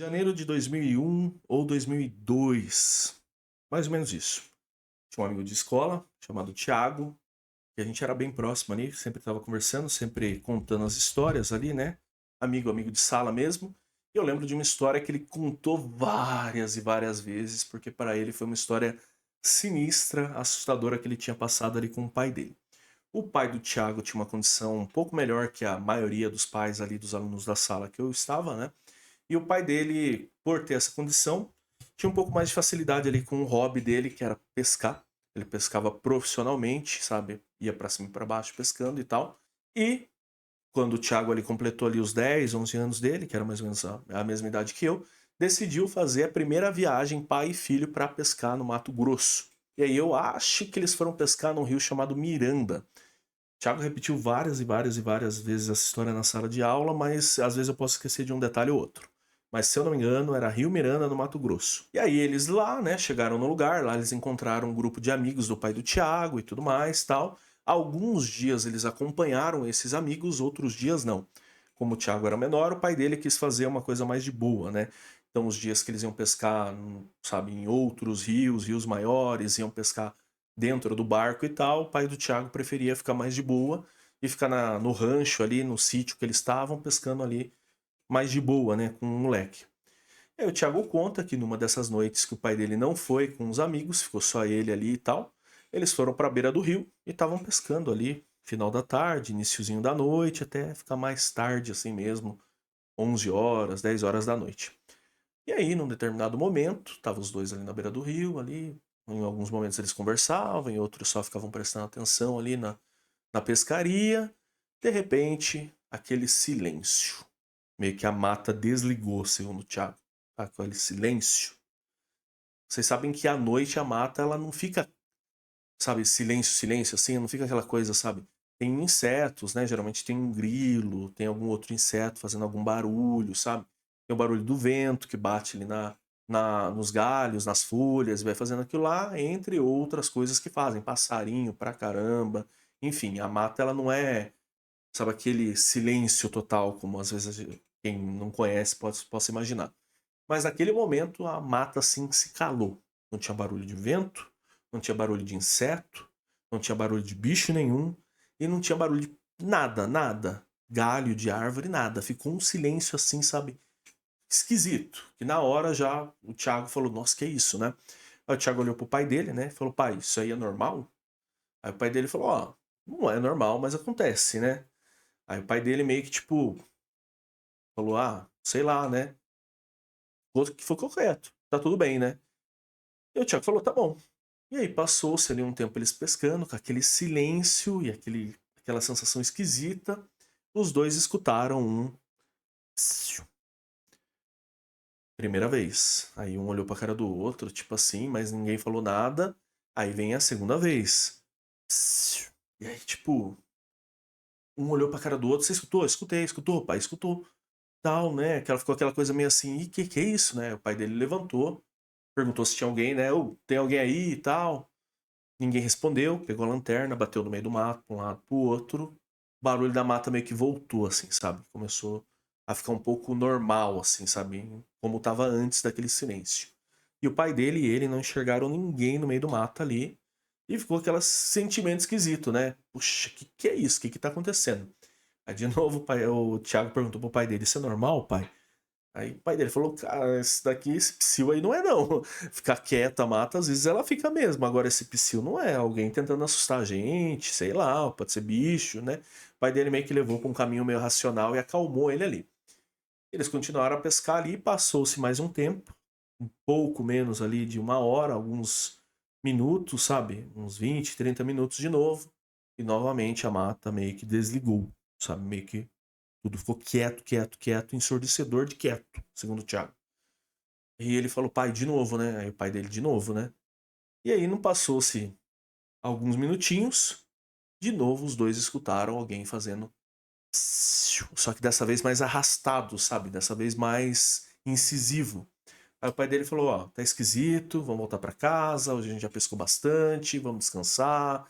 Janeiro de 2001 ou 2002, mais ou menos isso. Tinha um amigo de escola chamado Thiago, que a gente era bem próximo ali, sempre estava conversando, sempre contando as histórias ali, né? Amigo de sala mesmo. E eu lembro de uma história que ele contou várias e várias vezes, porque para ele foi uma história sinistra, assustadora que ele tinha passado ali com o pai dele. O pai do Thiago tinha uma condição um pouco melhor que a maioria dos pais ali dos alunos da sala que eu estava, né? E o pai dele, por ter essa condição, tinha um pouco mais de facilidade ali com o hobby dele, que era pescar. Ele pescava profissionalmente, sabe? Ia pra cima e pra baixo pescando e tal. E quando o Thiago ali completou ali os 10, 11 anos dele, que era mais ou menos a mesma idade que eu, decidiu fazer a primeira viagem pai e filho para pescar no Mato Grosso. E aí eu acho que eles foram pescar num rio chamado Miranda. Thiago repetiu várias e várias e várias vezes essa história na sala de aula, mas às vezes eu posso esquecer de um detalhe ou outro. Mas se eu não me engano, era Rio Miranda, no Mato Grosso. E aí eles lá, né, chegaram no lugar, lá eles encontraram um grupo de amigos do pai do Thiago e tudo mais, tal. Alguns dias eles acompanharam esses amigos, outros dias não. Como o Thiago era menor, o pai dele quis fazer uma coisa mais de boa, né? Então os dias que eles iam pescar, sabe, em outros rios, rios maiores, iam pescar dentro do barco e tal, o pai do Thiago preferia ficar mais de boa e ficar no rancho ali, no sítio que eles estavam, pescando ali mais de boa, né, com o moleque. E aí o Thiago conta que numa dessas noites que o pai dele não foi com os amigos, ficou só ele ali e tal, eles foram para a beira do rio e estavam pescando ali, final da tarde, iniciozinho da noite, até ficar mais tarde assim mesmo, 11 horas, 10 horas da noite. E aí, num determinado momento, estavam os dois ali na beira do rio, ali. Em alguns momentos eles conversavam, em outros só ficavam prestando atenção ali na pescaria. De repente, aquele silêncio. Meio que a mata desligou, segundo o Thiago. Aquele silêncio. Vocês sabem que à noite a mata ela não fica, sabe, silêncio, silêncio, assim, não fica aquela coisa, sabe? Tem insetos, né? Geralmente tem um grilo, tem algum outro inseto fazendo algum barulho, sabe? Tem o barulho do vento que bate ali nos galhos, nas folhas, e vai fazendo aquilo lá, entre outras coisas que fazem. Passarinho pra caramba. Enfim, a mata ela não é, sabe, aquele silêncio total, como às vezes quem não conhece possa imaginar. Mas naquele momento a mata assim se calou. Não tinha barulho de vento, não tinha barulho de inseto, não tinha barulho de bicho nenhum e não tinha barulho de nada, nada. Galho de árvore, nada. Ficou um silêncio assim, sabe? Esquisito. Que na hora já o Thiago falou: Nossa, que é isso, né? Aí o Thiago olhou pro pai dele, né? Falou: Pai, isso aí é normal? Aí o pai dele falou: Ó, não é normal, mas acontece, né? Aí o pai dele meio que tipo falou: Ah, sei lá, né? Que foi correto. Tá tudo bem, né? E o Thiago falou: Tá bom. E aí passou-se ali um tempo eles pescando, com aquele silêncio e aquela sensação esquisita. Os dois escutaram um psiu, primeira vez. Aí um olhou pra cara do outro, tipo assim, mas ninguém falou nada. Aí vem a segunda vez. Psiu. E aí, tipo, um olhou pra cara do outro. Você escutou? Escutei, escutou, pai, escutou. Tal, né? Ficou aquela coisa meio assim, e que é isso, né? O pai dele levantou, perguntou se tinha alguém, né? Ou tem alguém aí e tal. Ninguém respondeu, pegou a lanterna, bateu no meio do mato, pra um lado pro outro. O barulho da mata meio que voltou, assim, sabe? Começou a ficar um pouco normal, assim, sabe? Como tava antes daquele silêncio. E o pai dele e ele não enxergaram ninguém no meio do mato ali. E ficou aquele sentimento esquisito, né? Puxa, que é isso? Que tá acontecendo? Aí de novo o Thiago perguntou pro pai dele: Isso é normal, pai? Aí o pai dele falou: Cara, esse psil aí não é não. Ficar quieta, mata, às vezes ela fica mesmo. Agora esse psil não é alguém tentando assustar a gente, sei lá, pode ser bicho, né? O pai dele meio que levou pra um caminho meio racional e acalmou ele ali. Eles continuaram a pescar ali, passou-se mais um tempo, um pouco menos ali de uma hora, alguns minutos, sabe? Uns 20, 30 minutos de novo. E novamente a mata meio que desligou, sabe? Meio que tudo ficou quieto, quieto, quieto, ensurdecedor de quieto, segundo o Thiago. E ele falou: Pai, de novo, né? Aí o pai dele, de novo, né? E aí não passou-se alguns minutinhos, de novo os dois escutaram alguém fazendo psiu, só que dessa vez mais arrastado, sabe? Dessa vez mais incisivo. Aí o pai dele falou: Ó, tá esquisito, vamos voltar pra casa, hoje a gente já pescou bastante, vamos descansar,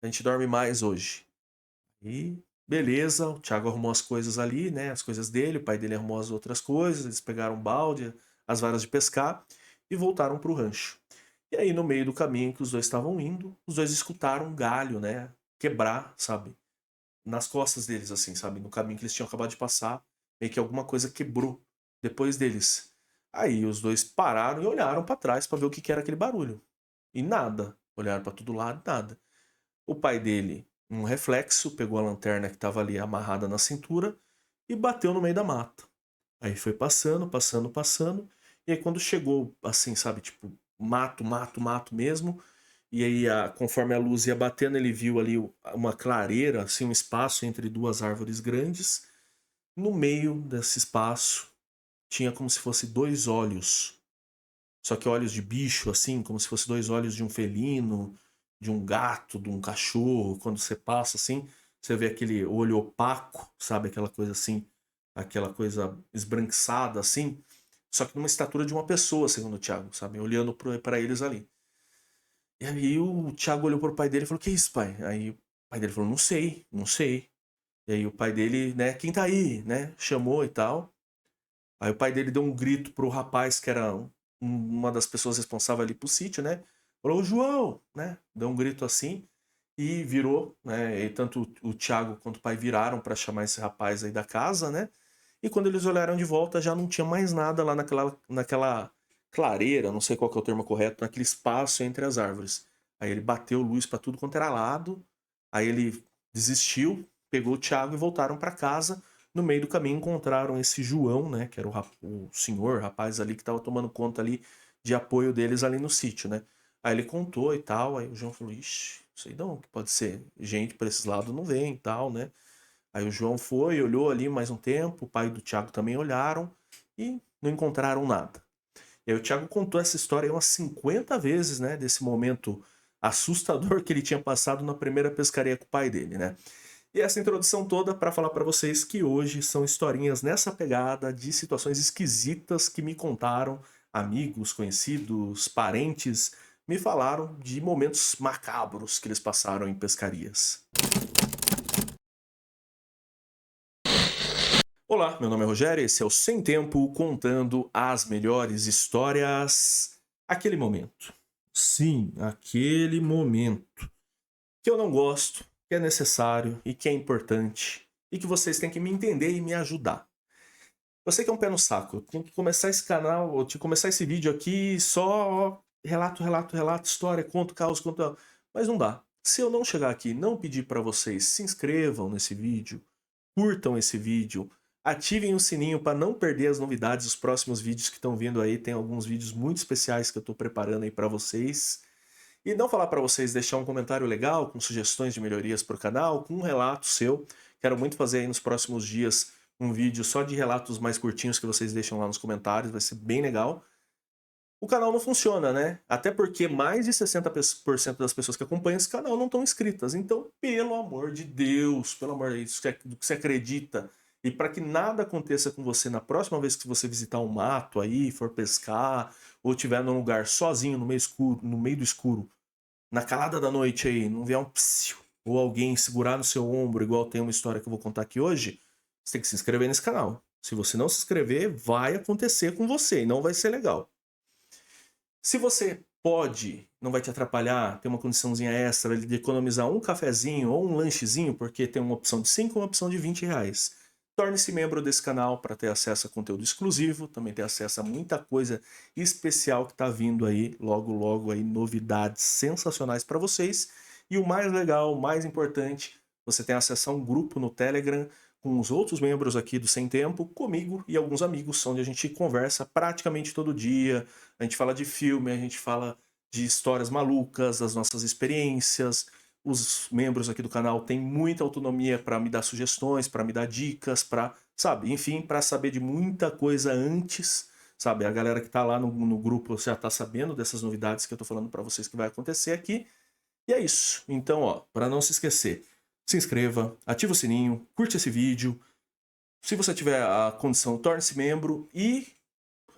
a gente dorme mais hoje. E beleza, o Thiago arrumou as coisas ali, né? As coisas dele, o pai dele arrumou as outras coisas, eles pegaram um balde, as varas de pescar e voltaram para o rancho. E aí, no meio do caminho que os dois estavam indo, os dois escutaram um galho, né? Quebrar, sabe? Nas costas deles, assim, sabe? No caminho que eles tinham acabado de passar, meio que alguma coisa quebrou depois deles. Aí os dois pararam e olharam para trás para ver o que era aquele barulho. E nada. Olharam para todo lado, nada. O pai dele, um reflexo, pegou a lanterna que estava ali amarrada na cintura e bateu no meio da mata. Aí foi passando, passando, passando. E aí quando chegou, assim, sabe, tipo, mato, mato, mato mesmo. E aí, conforme a luz ia batendo, ele viu ali uma clareira, assim, um espaço entre duas árvores grandes. No meio desse espaço tinha como se fosse dois olhos. Só que olhos de bicho, assim, como se fosse dois olhos de um felino, de um gato, de um cachorro. Quando você passa assim, você vê aquele olho opaco, sabe? Aquela coisa assim, aquela coisa esbranquiçada assim. Só que numa estatura de uma pessoa, segundo o Thiago, sabe? Olhando para eles ali. E aí o Thiago olhou pro pai dele e falou: "Que isso, pai?" Aí o pai dele falou: "Não sei, não sei." E aí o pai dele, né? "Quem tá aí?" né? Chamou e tal. Aí o pai dele deu um grito pro rapaz que era uma das pessoas responsáveis ali pro sítio, né? Falou: "Ô, João!" né? Deu um grito assim e virou, né? E tanto o Thiago quanto o pai viraram para chamar esse rapaz aí da casa, né? E quando eles olharam de volta, já não tinha mais nada lá naquela clareira, não sei qual que é o termo correto, naquele espaço entre as árvores. Aí ele bateu luz para tudo quanto era lado, aí ele desistiu, pegou o Thiago e voltaram para casa. No meio do caminho encontraram esse João, né, que era o senhor, rapaz ali que estava tomando conta ali de apoio deles ali no sítio, né? Aí ele contou e tal, aí o João falou: "Ixi, não sei não, que pode ser gente para esses lados não vem e tal, né?" Aí o João foi, olhou ali mais um tempo, o pai do Thiago também olharam e não encontraram nada. E aí o Thiago contou essa história aí umas 50 vezes, né, desse momento assustador que ele tinha passado na primeira pescaria com o pai dele, né? E essa introdução toda para falar para vocês que hoje são historinhas nessa pegada de situações esquisitas que me contaram, amigos, conhecidos, parentes, me falaram de momentos macabros que eles passaram em pescarias. Olá, meu nome é Rogério, esse é o Sem Tempo contando as melhores histórias. Aquele momento. Sim, aquele momento que eu não gosto, que é necessário e que é importante e que vocês têm que me entender e me ajudar. Eu sei que é um pé no saco, eu tenho que começar esse canal, eu tinha que começar esse vídeo aqui só relato, relato, relato, história, conto, caos, conto, mas não dá. Se eu não chegar aqui e não pedir para vocês se inscrevam nesse vídeo, curtam esse vídeo, ativem o sininho para não perder as novidades dos próximos vídeos que estão vindo aí. Tem alguns vídeos muito especiais que eu estou preparando aí para vocês. E não falar para vocês deixar um comentário legal com sugestões de melhorias para o canal, com um relato seu. Quero muito fazer aí nos próximos dias um vídeo só de relatos mais curtinhos que vocês deixam lá nos comentários, vai ser bem legal. O canal não funciona, né? Até porque mais de 60% das pessoas que acompanham esse canal não estão inscritas. Então, pelo amor de Deus, pelo amor de Deus, do que você acredita, e para que nada aconteça com você na próxima vez que você visitar um mato aí, for pescar, ou estiver num lugar sozinho, no meio escuro, no meio do escuro, na calada da noite aí, não vier um psiu, ou alguém segurar no seu ombro, igual tem uma história que eu vou contar aqui hoje, você tem que se inscrever nesse canal. Se você não se inscrever, vai acontecer com você e não vai ser legal. Se você pode, não vai te atrapalhar, tem uma condiçãozinha extra de economizar um cafezinho ou um lanchezinho, porque tem uma opção de 5 e uma opção de R$ 20. Torne-se membro desse canal para ter acesso a conteúdo exclusivo, também ter acesso a muita coisa especial que está vindo aí, logo logo aí, novidades sensacionais para vocês. E o mais legal, o mais importante, você tem acesso a um grupo no Telegram com os outros membros aqui do Sem Tempo, comigo e alguns amigos, onde a gente conversa praticamente todo dia. A gente fala de filme, a gente fala de histórias malucas, das nossas experiências. Os membros aqui do canal têm muita autonomia para me dar sugestões, para me dar dicas, para, sabe, enfim, para saber de muita coisa antes, sabe? A galera que está lá no grupo já está sabendo dessas novidades que eu estou falando para vocês que vai acontecer aqui. E é isso. Então, ó, para não se esquecer, se inscreva, ativa o sininho, curte esse vídeo. Se você tiver a condição, torne-se membro e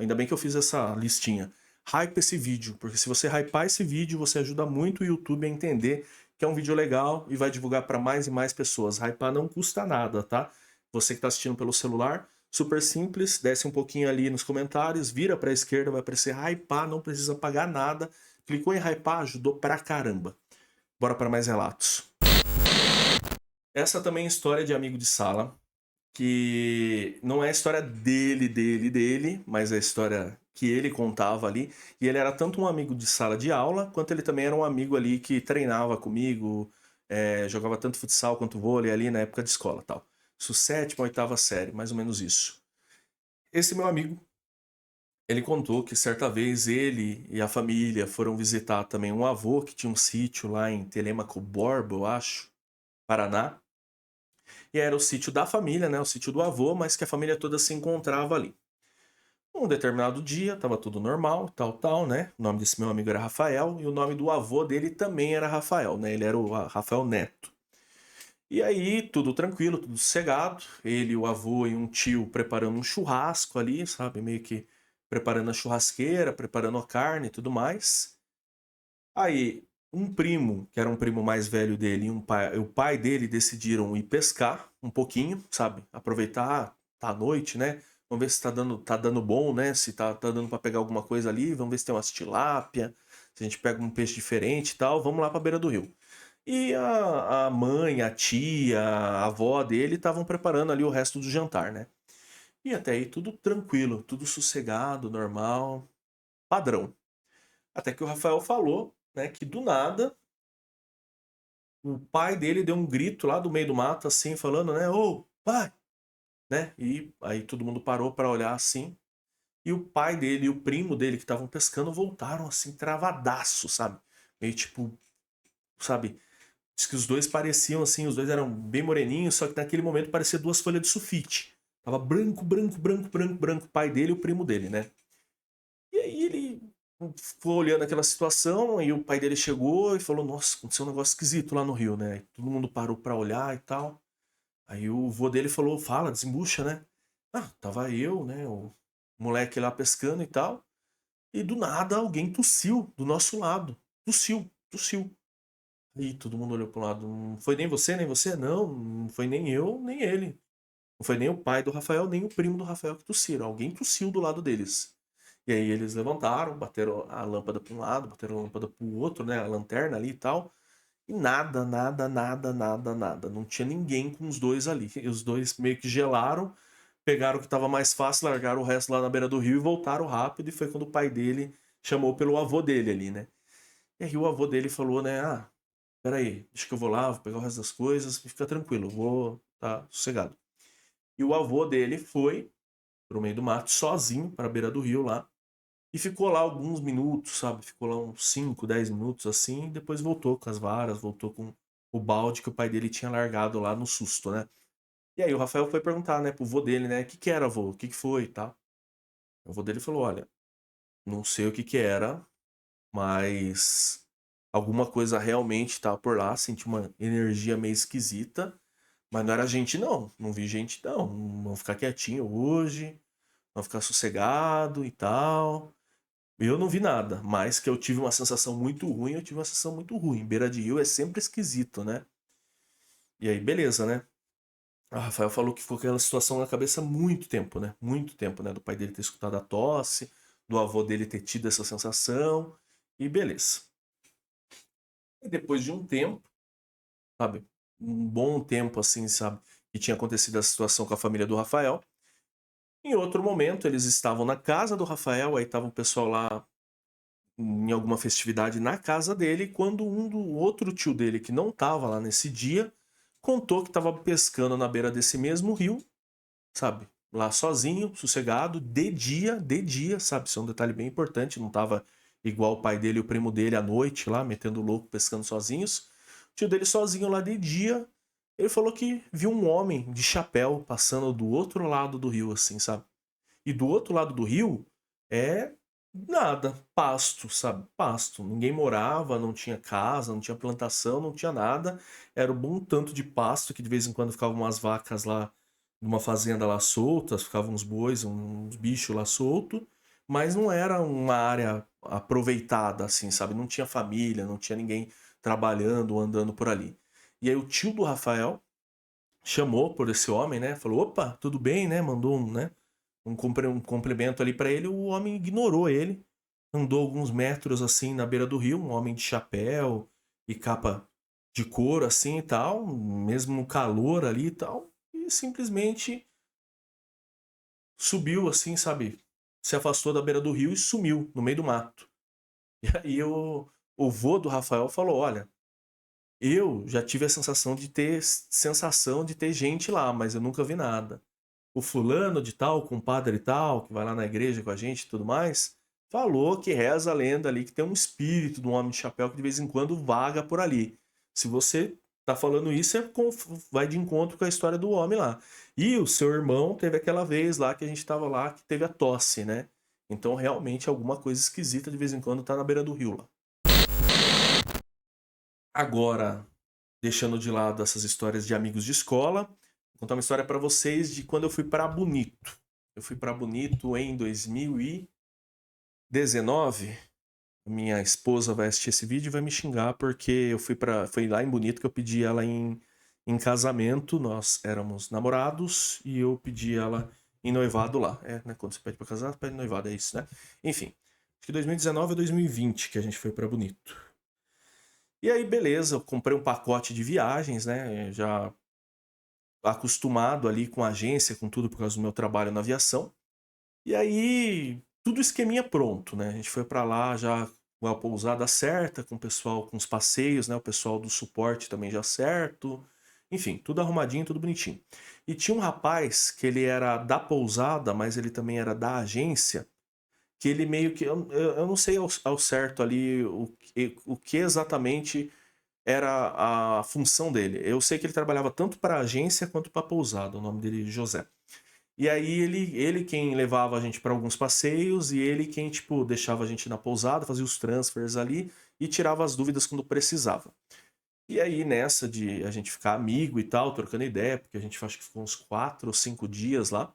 ainda bem que eu fiz essa listinha. Hype esse vídeo, porque se você hypar esse vídeo, você ajuda muito o YouTube a entender que é um vídeo legal e vai divulgar para mais e mais pessoas. Hypar não custa nada, tá? Você que está assistindo pelo celular, super simples, desce um pouquinho ali nos comentários, vira para a esquerda, vai aparecer Hypar, não precisa pagar nada. Clicou em Hypar, ajudou pra caramba. Bora para mais relatos. Essa também é história de amigo de sala, que não é a história dele, mas é a história que ele contava ali. E ele era tanto um amigo de sala de aula, quanto ele também era um amigo ali que treinava comigo, jogava tanto futsal quanto vôlei ali na época de escola, tal. Isso, sétima, oitava série, mais ou menos isso. Esse meu amigo, ele contou que certa vez ele e a família foram visitar também um avô que tinha um sítio lá em Telêmaco Borba, eu acho, Paraná. E era o sítio da família, né? O sítio do avô, mas que a família toda se encontrava ali. Um determinado dia, estava tudo normal, tal, né? O nome desse meu amigo era Rafael e o nome do avô dele também era Rafael, né? Ele era o Rafael Neto. E aí, tudo tranquilo, tudo sossegado. Ele, o avô e um tio preparando um churrasco ali, sabe? Meio que preparando a churrasqueira, preparando a carne e tudo mais. Aí, um primo, que era um primo mais velho dele, e o pai dele decidiram ir pescar um pouquinho, sabe? Aproveitar, tá à noite, né? Vamos ver se tá dando bom, né? Se tá dando para pegar alguma coisa ali, vamos ver se tem umas tilápia, se a gente pega um peixe diferente e tal, vamos lá pra beira do rio. E a mãe, a tia, a avó dele estavam preparando ali o resto do jantar, né? E até aí tudo tranquilo, tudo sossegado, normal, padrão. Até que o Rafael falou, né, que do nada o pai dele deu um grito lá do meio do mato, assim, falando, né, ô, pai, né? E aí todo mundo parou para olhar assim. E o pai dele e o primo dele que estavam pescando voltaram assim, travadaço, sabe? Meio tipo, sabe? Diz que os dois pareciam assim, os dois eram bem moreninhos, só que naquele momento parecia duas folhas de sulfite. Tava branco, branco, branco, branco, branco, o pai dele e o primo dele, né? E aí ele ficou olhando aquela situação, e o pai dele chegou e falou: Nossa, aconteceu um negócio esquisito lá no rio, né? E todo mundo parou pra olhar e tal. Aí o vô dele falou: Fala, desembucha, né? Ah, tava eu, né? O moleque lá pescando e tal. E do nada alguém tossiu do nosso lado. Tossiu, tossiu. E todo mundo olhou pro lado. Não foi nem você, nem você? Não, não foi nem eu, nem ele. Não foi nem o pai do Rafael, nem o primo do Rafael que tossiram. Alguém tossiu do lado deles. E aí eles levantaram, bateram a lâmpada para um lado, bateram a lâmpada para o outro, né? A lanterna ali e tal. E nada, nada, nada, nada, nada. Não tinha ninguém com os dois ali. E os dois meio que gelaram, pegaram o que estava mais fácil, largaram o resto lá na beira do rio e voltaram rápido. E foi quando o pai dele chamou pelo avô dele ali, né? E aí o avô dele falou, né? Ah, peraí, deixa que eu vou lá, vou pegar o resto das coisas, fica tranquilo, vou tá sossegado. E o avô dele foi pro meio do mato sozinho para a beira do rio lá e ficou lá alguns minutos, sabe? Ficou lá uns 5, 10 minutos assim, e depois voltou com as varas, voltou com o balde que o pai dele tinha largado lá no susto, né? E aí o Rafael foi perguntar, né, pro vô dele, né, o que que era, vô? O que que foi e tal. O vô dele falou, olha, não sei o que que era, mas alguma coisa realmente tava por lá, senti uma energia meio esquisita, mas não era gente não, não vi gente não, vamos ficar quietinho hoje, vamos ficar sossegado e tal. Eu não vi nada, mas que eu tive uma sensação muito ruim, eu tive uma sensação muito ruim. Beira de rio é sempre esquisito, né? E aí, beleza, né? O Rafael falou que ficou com aquela situação na cabeça há muito tempo, né? Muito tempo, né? Do pai dele ter escutado a tosse, do avô dele ter tido essa sensação, e beleza. E depois de um tempo, sabe? Um bom tempo assim, sabe? Que tinha acontecido a situação com a família do Rafael. Em outro momento, eles estavam na casa do Rafael, aí tava o pessoal lá em alguma festividade na casa dele, quando um do outro tio dele, que não tava lá nesse dia, contou que tava pescando na beira desse mesmo rio, sabe? Lá sozinho, sossegado, de dia, sabe? Isso é um detalhe bem importante, não tava igual o pai dele e o primo dele à noite lá, metendo louco, pescando sozinhos. O tio dele sozinho lá de dia, ele falou que viu um homem de chapéu passando do outro lado do rio, assim, sabe? E do outro lado do rio é nada, pasto, sabe? Pasto. Ninguém morava, não tinha casa, não tinha plantação, não tinha nada. Era um bom tanto de pasto que de vez em quando ficavam umas vacas lá numa fazenda lá soltas, ficavam uns bois, uns bichos lá solto, mas não era uma área aproveitada assim, sabe? Não tinha família, não tinha ninguém trabalhando, andando por ali. E aí o tio do Rafael chamou por esse homem, né? Falou, opa, tudo bem, né? Mandou um cumprimento ali para ele. O homem ignorou ele, andou alguns metros assim na beira do rio, um homem de chapéu e capa de couro assim e tal, mesmo no calor ali e tal, e simplesmente subiu assim, sabe? Se afastou da beira do rio e sumiu no meio do mato. E aí o vô do Rafael falou: olha, eu já tive a sensação de ter gente lá, mas eu nunca vi nada. O fulano de tal, o compadre tal, que vai lá na igreja com a gente e tudo mais, falou que reza a lenda ali que tem um espírito de um homem de chapéu que de vez em quando vaga por ali. Se você tá falando isso, vai de encontro com a história do homem lá. E o seu irmão teve aquela vez lá que a gente tava lá, que teve a tosse, né? Então realmente alguma coisa esquisita de vez em quando tá na beira do rio lá. Agora, deixando de lado essas histórias de amigos de escola, vou contar uma história para vocês de quando eu fui para Bonito. Eu fui para Bonito em 2019. Minha esposa vai assistir esse vídeo e vai me xingar porque foi lá em Bonito que eu pedi ela em casamento. Nós éramos namorados e eu pedi ela em noivado lá. Né? Quando você pede para casar, você pede noivado, é isso, né? Enfim, acho que 2019 ou 2020 que a gente foi para Bonito. E aí, beleza, eu comprei um pacote de viagens, né? Já acostumado ali com a agência, com tudo por causa do meu trabalho na aviação. E aí, tudo esqueminha pronto, né? A gente foi para lá já com a pousada certa, com o pessoal, com os passeios, né? O pessoal do suporte também já certo. Enfim, tudo arrumadinho, tudo bonitinho. E tinha um rapaz que ele era da pousada, mas ele também era da agência, que ele meio que... Eu não sei ao certo ali o que exatamente era a função dele. Eu sei que ele trabalhava tanto para a agência quanto para a pousada. O nome dele é José. E aí ele quem levava a gente para alguns passeios e ele quem, tipo, deixava a gente na pousada, fazia os transfers ali e tirava as dúvidas quando precisava. E aí nessa de a gente ficar amigo e tal, trocando ideia, porque a gente acho que ficou uns 4 ou 5 dias lá.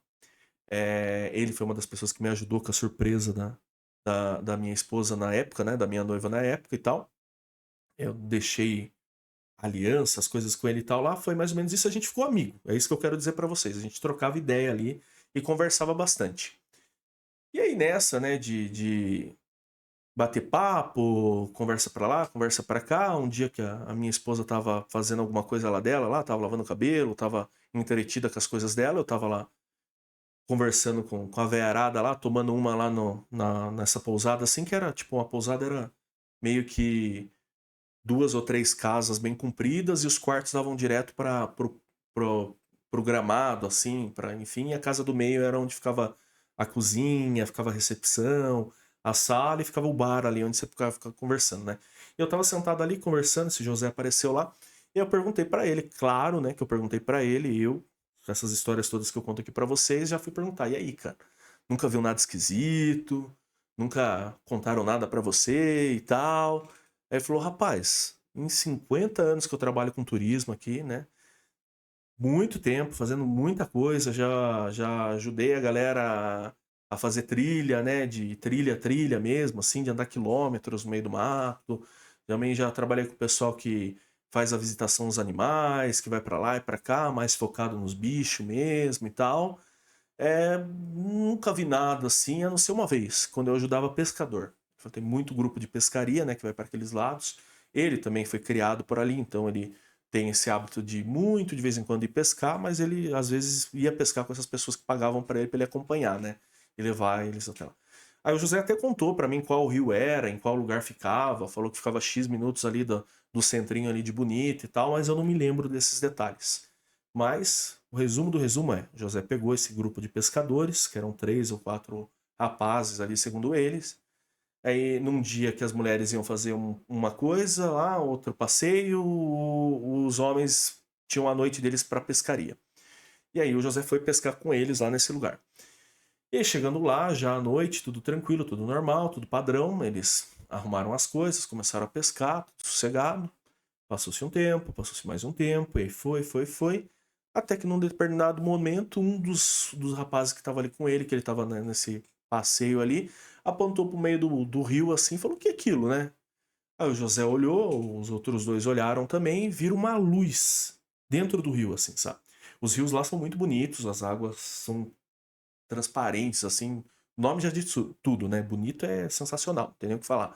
Ele foi uma das pessoas que me ajudou com a surpresa da minha esposa na época, né? Da minha noiva na época e tal. Eu deixei aliança, as coisas com ele e tal lá, foi mais ou menos isso, a gente ficou amigo. É isso que eu quero dizer pra vocês. A gente trocava ideia ali e conversava bastante. E aí nessa, né, de bater papo, conversa pra lá, conversa pra cá, um dia que a minha esposa tava fazendo alguma coisa lá dela, lá, tava lavando o cabelo, tava entretida com as coisas dela, eu tava lá conversando com a veiarada lá, tomando uma lá nessa pousada, assim, que era, tipo, uma pousada era meio que 2 ou 3 casas bem compridas e os quartos davam direto para pro gramado, assim, para enfim, e a casa do meio era onde ficava a cozinha, ficava a recepção, a sala e ficava o bar ali onde você ficava conversando, né? E eu tava sentado ali conversando, esse José apareceu lá, e eu perguntei para ele, claro, né, que eu perguntei para ele, e eu, essas histórias todas que eu conto aqui para vocês, já fui perguntar, e aí, cara, nunca viu nada esquisito? Nunca contaram nada para você e tal? Aí ele falou, rapaz, em 50 anos que eu trabalho com turismo aqui, né? Muito tempo, fazendo muita coisa, já ajudei a galera a fazer trilha, né? De trilha a trilha mesmo, assim, de andar quilômetros no meio do mato. Também já trabalhei com o pessoal que faz a visitação dos animais, que vai pra lá e pra cá, mais focado nos bichos mesmo e tal. Nunca vi nada assim, a não ser uma vez, quando eu ajudava pescador. Tem muito grupo de pescaria, né, que vai para aqueles lados. Ele também foi criado por ali, então ele tem esse hábito de muito de vez em quando ir pescar, mas ele às vezes ia pescar com essas pessoas que pagavam para ele acompanhar, né, e levar eles até lá. Aí o José até contou para mim qual rio era, em qual lugar ficava, falou que ficava X minutos ali do centrinho ali de Bonito e tal, mas eu não me lembro desses detalhes. Mas o resumo do resumo é: José pegou esse grupo de pescadores, que eram 3 ou 4 rapazes ali, segundo eles. Aí, num dia que as mulheres iam fazer uma coisa lá, outro passeio, os homens tinham a noite deles para pescaria. E aí o José foi pescar com eles lá nesse lugar. E aí, chegando lá, já à noite, tudo tranquilo, tudo normal, tudo padrão, eles arrumaram as coisas, começaram a pescar, tudo sossegado. Passou-se um tempo, passou-se mais um tempo, e aí foi. Até que num determinado momento, um dos rapazes que estava ali com ele, que ele estava nesse passeio ali, apontou pro meio do rio assim e falou: o que é aquilo, né? Aí o José olhou, os outros dois olharam também e viram uma luz dentro do rio, assim, sabe? Os rios lá são muito bonitos, as águas são transparentes, assim. O nome já diz tudo, né? Bonito é sensacional, não tem nem o que falar.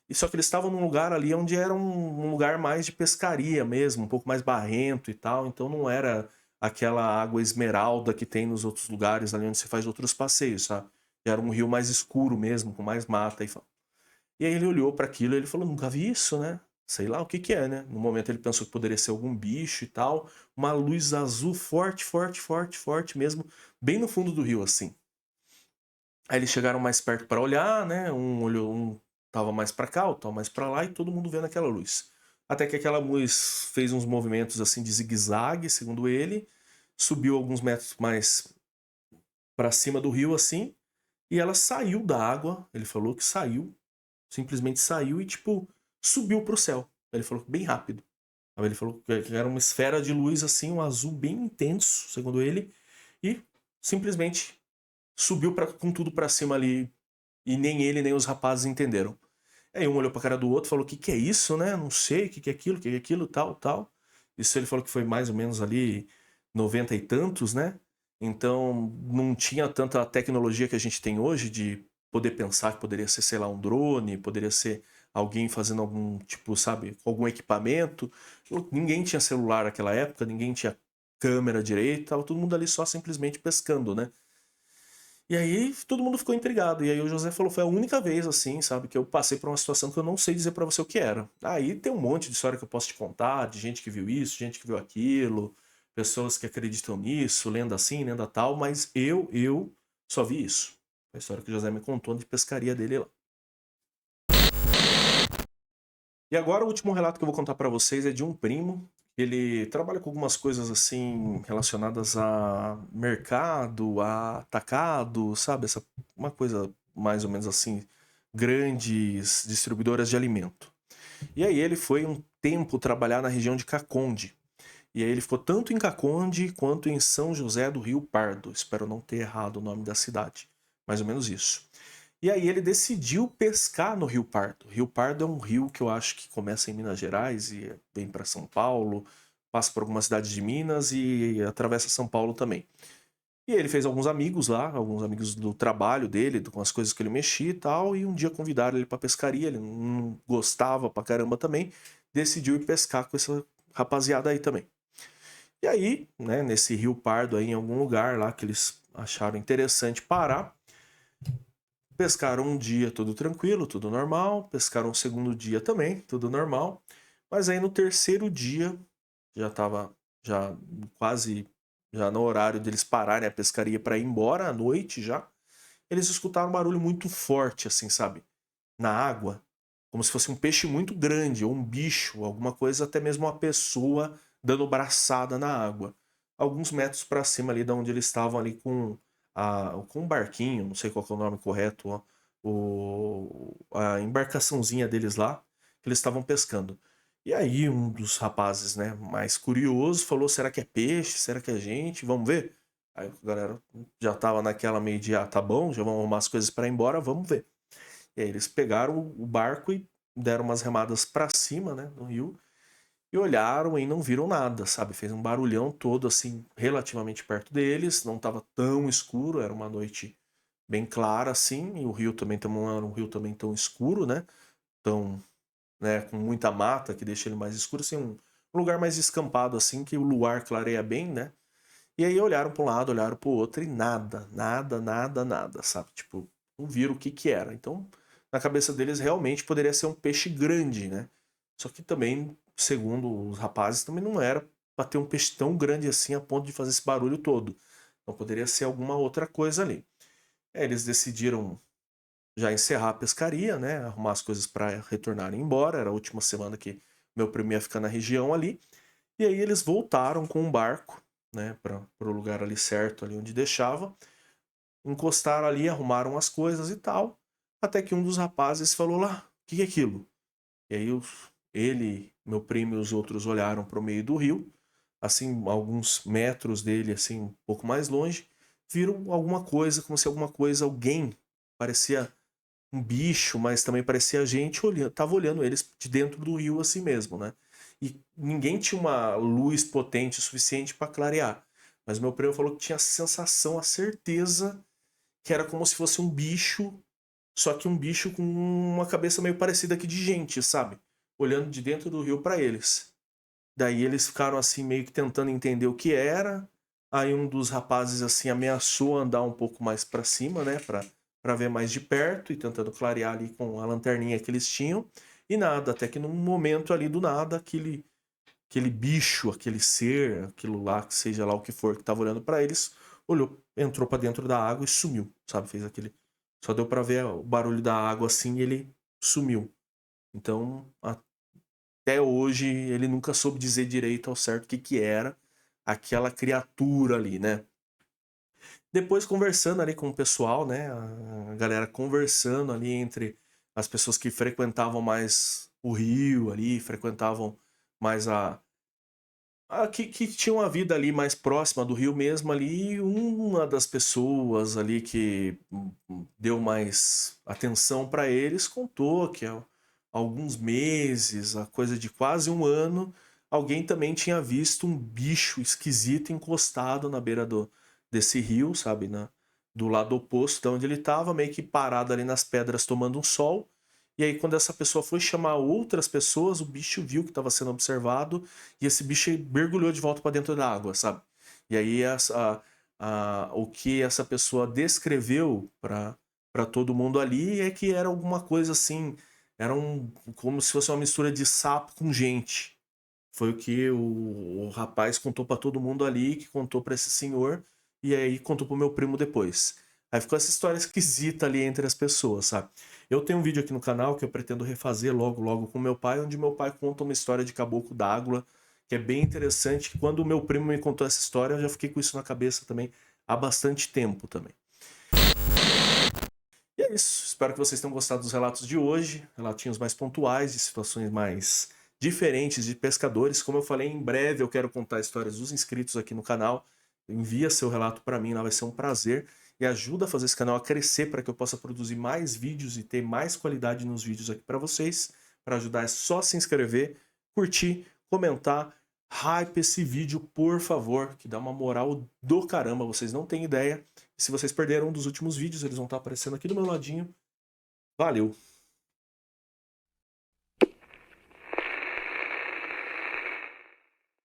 E só que eles estavam num lugar ali onde era um lugar mais de pescaria mesmo, um pouco mais barrento e tal, então não era aquela água esmeralda que tem nos outros lugares ali onde você faz outros passeios, sabe? Era um rio mais escuro mesmo, com mais mata e aí ele olhou para aquilo e ele falou: nunca vi isso, né? Sei lá o que que é, né? No momento ele pensou que poderia ser algum bicho e tal. Uma luz azul forte, forte, forte, forte mesmo, bem no fundo do rio, assim. Aí eles chegaram mais perto para olhar, né? Um olhou, um tava mais para cá, outro tava mais para lá, e todo mundo vendo aquela luz. Até que aquela luz fez uns movimentos assim de zigue-zague, segundo ele, subiu alguns metros mais para cima do rio, assim, e ela saiu da água. Ele falou que saiu, simplesmente saiu e, tipo, subiu pro céu. Ele falou que bem rápido. Aí ele falou que era uma esfera de luz, assim, um azul bem intenso, segundo ele, e simplesmente subiu com tudo pra cima ali. E nem ele, nem os rapazes entenderam. Aí um olhou pra cara do outro e falou: o que que é isso, né? Não sei, o que que é aquilo, o que que é aquilo, tal, tal. Isso ele falou que foi mais ou menos ali 90 e tantos, né? Então não tinha tanta tecnologia que a gente tem hoje de poder pensar que poderia ser, sei lá, um drone, poderia ser alguém fazendo algum tipo, sabe, algum equipamento. Ninguém tinha celular naquela época, ninguém tinha câmera direito, tava todo mundo ali só simplesmente pescando, né? E aí todo mundo ficou intrigado. E aí o José falou: foi a única vez, assim, sabe, que eu passei por uma situação que eu não sei dizer pra você o que era. Aí tem um monte de história que eu posso te contar, de gente que viu isso, gente que viu aquilo, pessoas que acreditam nisso, lenda assim, lenda tal, mas eu só vi isso. A história que o José me contou de pescaria dele lá. E agora o último relato que eu vou contar pra vocês é de um primo. Ele trabalha com algumas coisas assim relacionadas a mercado, a atacado, sabe? Uma coisa mais ou menos assim, grandes distribuidoras de alimento. E aí ele foi um tempo trabalhar na região de Caconde. E aí ele ficou tanto em Caconde quanto em São José do Rio Pardo. Espero não ter errado o nome da cidade. Mais ou menos isso. E aí ele decidiu pescar no Rio Pardo. O Rio Pardo é um rio que eu acho que começa em Minas Gerais e vem para São Paulo, passa por algumas cidades de Minas e atravessa São Paulo também. E ele fez alguns amigos lá, alguns amigos do trabalho dele, com as coisas que ele mexia e tal, e um dia convidaram ele para pescaria, ele não gostava pra caramba também, decidiu ir pescar com essa rapaziada aí também. E aí, né, nesse Rio Pardo aí, em algum lugar lá que eles acharam interessante parar, pescaram um dia tudo tranquilo, tudo normal. Pescaram o segundo dia também, tudo normal. Mas aí no terceiro dia, já tava já quase já no horário deles pararem a pescaria para ir embora à noite já. Eles escutaram um barulho muito forte, assim, sabe? Na água. Como se fosse um peixe muito grande, ou um bicho, alguma coisa, até mesmo uma pessoa dando braçada na água. Alguns metros para cima ali de onde eles estavam ali com um barquinho, não sei qual que é o nome correto, ó, a embarcaçãozinha deles lá, que eles estavam pescando. E aí um dos rapazes, né, mais curioso, falou: será que é peixe? Será que é gente? Vamos ver? Aí a galera já tava naquela meio de: ah, tá bom, já vamos arrumar as coisas para ir embora, vamos ver. E aí eles pegaram o barco e deram umas remadas para cima, né, no rio, e olharam e não viram nada, sabe? Fez um barulhão todo, assim, relativamente perto deles, não estava tão escuro, era uma noite bem clara, assim, e o rio também não era um rio também tão escuro, né? Tão, né, com muita mata que deixa ele mais escuro, assim, um lugar mais descampado, assim, que o luar clareia bem, né? E aí olharam para um lado, olharam para o outro e nada, nada, nada, nada, sabe? Tipo, não viram o que que era. Então, na cabeça deles, realmente poderia ser um peixe grande, né? Só que também, segundo os rapazes, também não era para ter um peixe tão grande assim a ponto de fazer esse barulho todo. Então poderia ser alguma outra coisa ali. Aí eles decidiram já encerrar a pescaria, né? Arrumar as coisas para retornarem embora. Era a última semana que meu primo ia ficar na região ali. E aí eles voltaram com um barco, né, para o lugar ali certo, ali onde deixava. Encostaram ali, arrumaram as coisas e tal. Até que um dos rapazes falou lá: o que que é aquilo? E aí ele, meu primo e os outros olharam para o meio do rio, assim, alguns metros dele, assim, um pouco mais longe, viram alguma coisa, como se alguma coisa, alguém, parecia um bicho, mas também parecia gente olhando, tava olhando eles de dentro do rio assim mesmo, né? E ninguém tinha uma luz potente o suficiente para clarear. Mas meu primo falou que tinha a sensação, a certeza que era como se fosse um bicho, só que um bicho com uma cabeça meio parecida aqui de gente, sabe? Olhando de dentro do rio para eles. Daí eles ficaram assim meio que tentando entender o que era. Aí um dos rapazes assim ameaçou andar um pouco mais para cima, né, para ver mais de perto e tentando clarear ali com a lanterninha que eles tinham. E nada, até que num momento ali do nada, aquele bicho, aquele ser, aquilo lá, que seja lá o que for que tava olhando para eles, olhou, entrou para dentro da água e sumiu, sabe? Fez aquele, só deu para ver o barulho da água assim, e ele sumiu. Então, até hoje ele nunca soube dizer direito ao certo o que que era aquela criatura ali, né? Depois conversando ali com o pessoal, né, a galera conversando ali entre as pessoas que frequentavam mais o rio ali, frequentavam mais que tinha uma vida ali mais próxima do rio mesmo ali, e uma das pessoas ali que deu mais atenção para eles contou que há alguns meses, a coisa de quase um ano, alguém também tinha visto um bicho esquisito encostado na beira desse rio, sabe, do lado oposto de onde ele estava, meio que parado ali nas pedras tomando um sol. E aí, quando essa pessoa foi chamar outras pessoas, o bicho viu que estava sendo observado e esse bicho mergulhou de volta para dentro da água, sabe? E aí o que essa pessoa descreveu para todo mundo ali é que era alguma coisa assim, era como se fosse uma mistura de sapo com gente. Foi o que o rapaz contou para todo mundo ali, que contou para esse senhor, e aí contou pro meu primo depois. Aí ficou essa história esquisita ali entre as pessoas, sabe? Eu tenho um vídeo aqui no canal que eu pretendo refazer logo, logo com meu pai, onde meu pai conta uma história de caboclo d'água, que é bem interessante, que quando o meu primo me contou essa história, eu já fiquei com isso na cabeça também há bastante tempo também. E é isso. Espero que vocês tenham gostado dos relatos de hoje, relatinhos mais pontuais, de situações mais diferentes de pescadores. Como eu falei, em breve eu quero contar histórias dos inscritos aqui no canal. Envia seu relato para mim, lá vai ser um prazer. E ajuda a fazer esse canal a crescer para que eu possa produzir mais vídeos e ter mais qualidade nos vídeos aqui para vocês. Para ajudar é só se inscrever, curtir, comentar, hype esse vídeo, por favor, que dá uma moral do caramba, vocês não têm ideia. E se vocês perderam um dos últimos vídeos, eles vão estar aparecendo aqui do meu ladinho. Valeu!